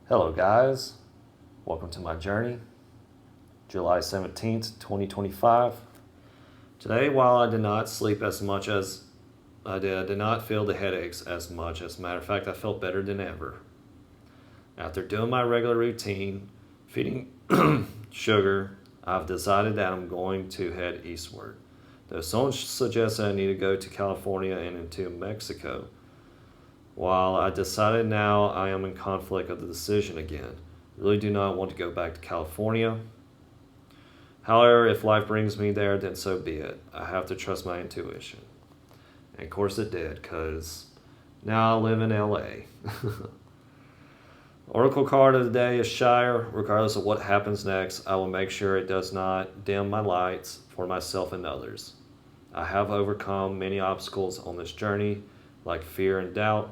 Hello, guys. Welcome to my journey. July 17th, 2025. Today, while I did not sleep as much as I did not feel the headaches as much. As a matter of fact, I felt better than ever. After doing my regular routine, feeding sugar, I've decided that I'm going to head eastward. Though someone suggested I need to go to California and into Mexico, while I decided now I am in conflict of the decision again. Really do not want to go back to California. However, if life brings me there, then so be it. I have to trust my intuition. And of course it did, because now I live in LA. Oracle card of the day is Shire. Regardless of what happens next, I will make sure it does not dim my lights for myself and others. I have overcome many obstacles on this journey, like fear and doubt.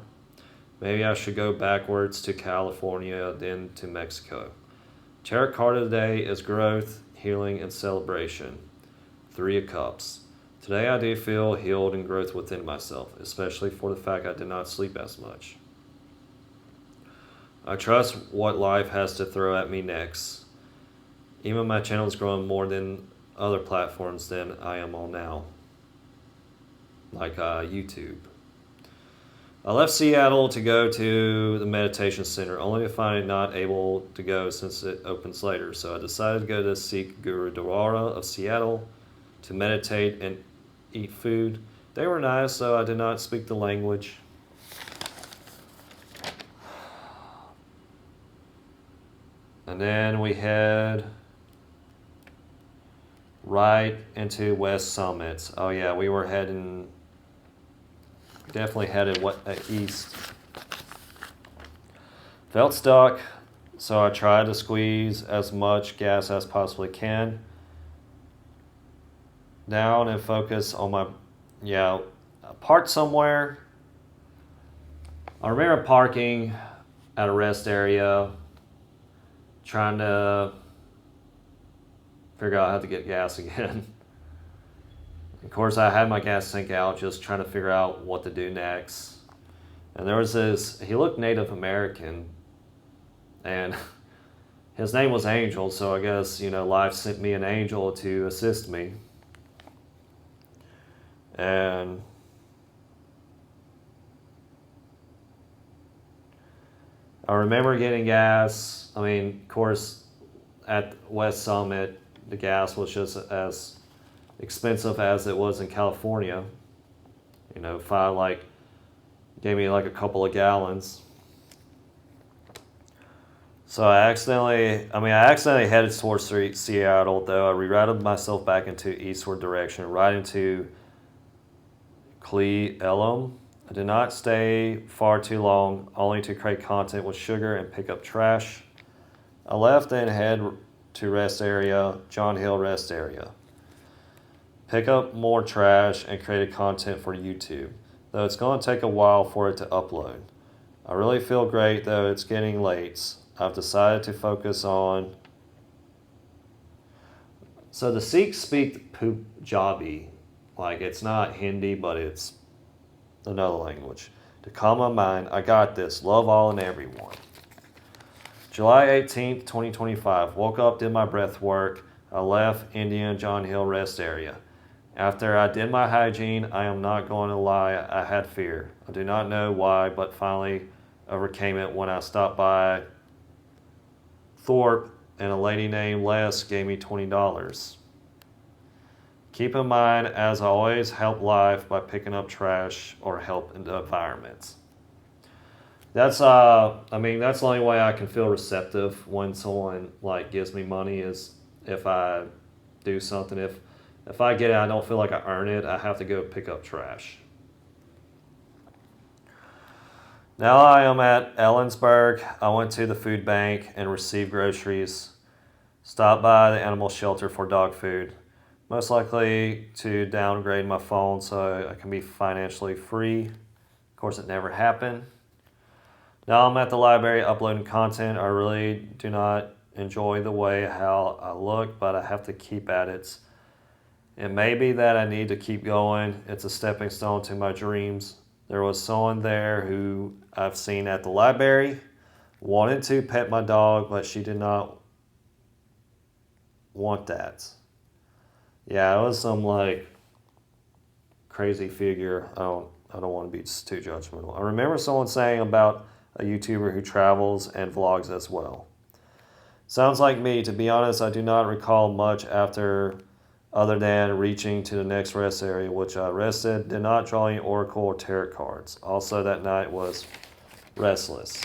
Maybe I should go backwards to California, then to Mexico. Tarot card of the day is growth, healing, and celebration. 3 of Cups. Today I do feel healed and growth within myself, especially for the fact I did not sleep as much. I trust what life has to throw at me next. Even my channel is growing more than other platforms than I am on now, like YouTube. I left Seattle to go to the meditation center, only to find it not able to go since it opens later. So I decided to go to Sikh Gurudwara of Seattle to meditate and eat food. They were nice, though I did not speak the language. And then we head right into West Summit. Oh yeah, we were definitely headed east. Felt stuck, so I tried to squeeze as much gas as possibly can down and focus on I parked somewhere. I remember parking at a rest area, trying to figure out how to get gas again. Of course, I had my gas tank out, just trying to figure out what to do next. And there was he looked Native American, and his name was Angel, so I guess, life sent me an angel to assist me. And I remember getting gas. Of course, at West Summit, the gas was just as expensive as it was in California. Gave me like a couple of gallons. So I accidentally headed towards Seattle, though I rerouted myself back into eastward direction, right into Cle Elum. I did not stay far too long, only to create content with sugar and pick up trash. I left and head to rest area, John Hill rest area. Pick up more trash and create content for YouTube, though it's going to take a while for it to upload. I really feel great, though it's getting late. I've decided to focus on... So the Sikhs speak Punjabi. It's not Hindi, but it's another language. To calm my mind, I got this. Love all and everyone. July 18th, 2025. Woke up, did my breath work. I left Indian John Hill rest area. After I did my hygiene, I am not going to lie, I had fear. I do not know why, but finally overcame it when I stopped by Thorpe and a lady named Les gave me $20. Keep in mind, as I always, help life by picking up trash or help in the environments. That's that's the only way I can feel receptive when someone gives me money is if I do something. If I get it, I don't feel like I earn it. I have to go pick up trash. Now I am at Ellensburg. I went to the food bank and received groceries. Stopped by the animal shelter for dog food. Most likely to downgrade my phone so I can be financially free. Of course, it never happened. Now I'm at the library uploading content. I really do not enjoy the way how I look, but I have to keep at it. It may be that I need to keep going. It's a stepping stone to my dreams. There was someone there who I've seen at the library Wanted to pet my dog, but she did not want that. Yeah, it was some like crazy figure. I don't want to be too judgmental. I remember someone saying about a YouTuber who travels and vlogs as well. Sounds like me. To be honest, I do not recall much after other than reaching to the next rest area, which I rested, did not draw any oracle or tarot cards. Also, that night was restless.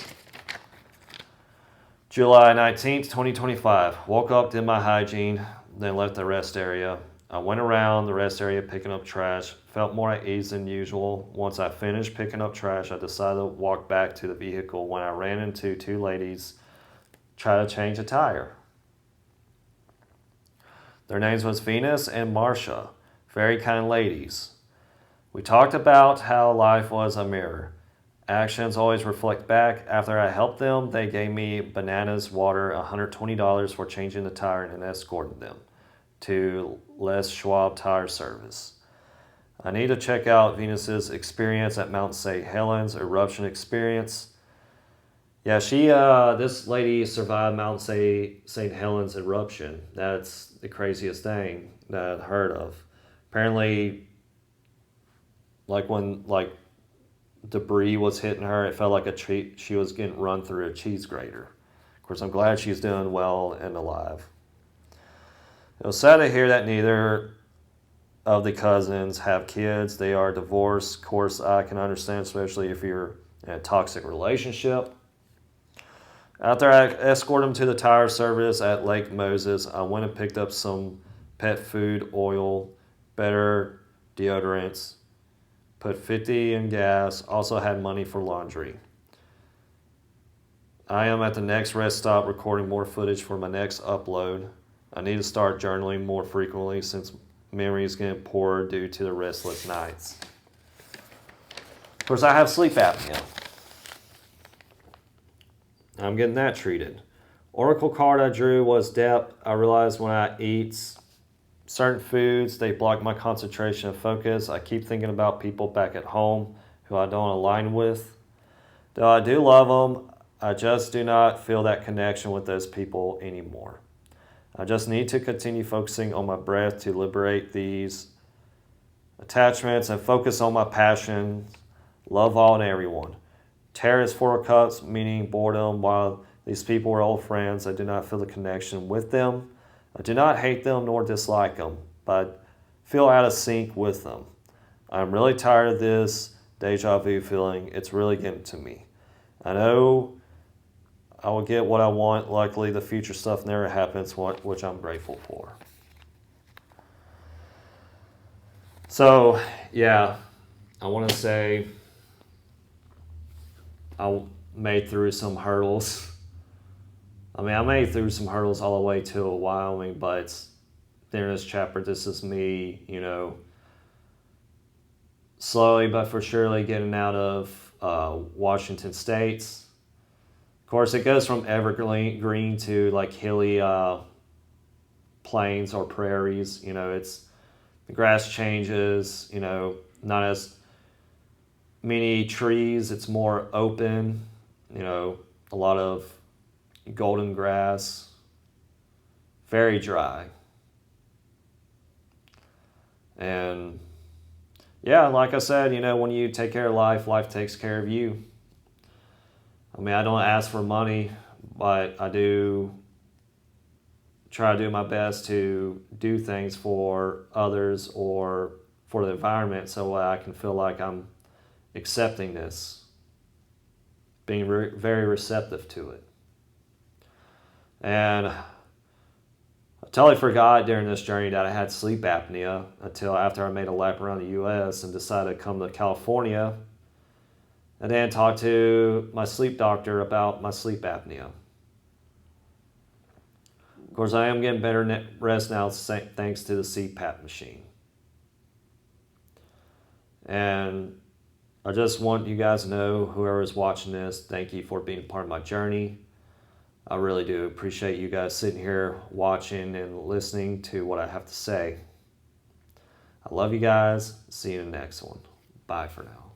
July 19th, 2025. Woke up, did my hygiene, then left the rest area. I went around the rest area picking up trash. Felt more at ease than usual. Once I finished picking up trash, I decided to walk back to the vehicle when I ran into two ladies trying to change a tire. Their names was Venus and Marcia. Very kind ladies. We talked about how life was a mirror. Actions always reflect back. After I helped them, they gave me bananas, water, $120 for changing the tire and escorting them to Les Schwab Tire Service. I need to check out Venus's experience at Mount St. Helens eruption experience. Yeah, this lady survived Mount St. Helens eruption. That's the craziest thing that I've heard of. Apparently, when debris was hitting her, it felt like she was getting run through a cheese grater. Of course, I'm glad she's doing well and alive. It was sad to hear that neither of the cousins have kids. They are divorced. Of course, I can understand, especially if you're in a toxic relationship. After I escorted them to the tire service at Lake Moses, I went and picked up some pet food, oil, better deodorants, put 50 in gas, also had money for laundry. I am at the next rest stop recording more footage for my next upload. I need to start journaling more frequently since memory is getting poorer due to the restless nights. Of course, I have sleep apnea. I'm getting that treated. Oracle card I drew was depth. I realized when I eat certain foods, they block my concentration and focus. I keep thinking about people back at home who I don't align with. Though I do love them, I just do not feel that connection with those people anymore. I just need to continue focusing on my breath to liberate these attachments and focus on my passion, love all and everyone. Tarot is 4 of Cups, meaning boredom. While these people are old friends, I do not feel the connection with them. I do not hate them nor dislike them, but feel out of sync with them. I'm really tired of this deja vu feeling. It's really getting to me. I know I will get what I want. Luckily, the future stuff never happens, which I'm grateful for. So, yeah, I want to say I made through some hurdles. I made through some hurdles all the way to Wyoming, but during this chapter, this is me, slowly but for surely getting out of Washington State. Of course, it goes from evergreen to like hilly plains or prairies. The grass changes, not as many trees. It's more open, a lot of golden grass, very dry. And yeah, like I said, when you take care of life, life takes care of you. I don't ask for money, but I do try to do my best to do things for others or for the environment so I can feel like I'm accepting this, being very receptive to it. And I totally forgot during this journey that I had sleep apnea until after I made a lap around the U.S. and decided to come to California and then talk to my sleep doctor about my sleep apnea. Of course, I am getting better rest now thanks to the CPAP machine. And I just want you guys to know, whoever is watching this, thank you for being part of my journey. I really do appreciate you guys sitting here watching and listening to what I have to say. I love you guys. See you in the next one. Bye for now.